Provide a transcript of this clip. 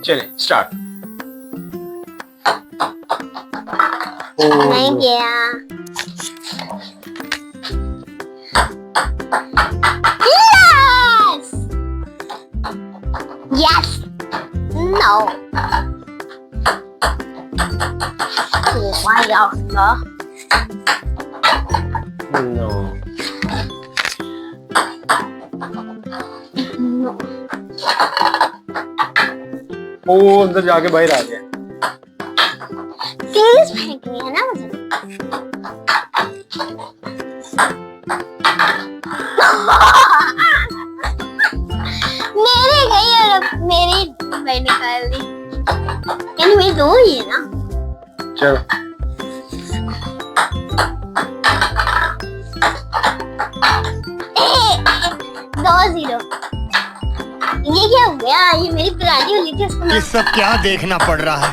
चले स्टार्ट। नहीं गया। Yes! Yes! No! Why else, no? No No. वो अंदर जाके बाहर आ गया। सीरियस फेंकनी है ना मुझे। मेरे गई और मेरी भाई निकाल दी। यानी मेरी दो ही है ना। चलो 2-0। ये क्या हो गया? ये मेरी पुरानी उंगली थी, उसको ये सब क्या देखना पड़ रहा है।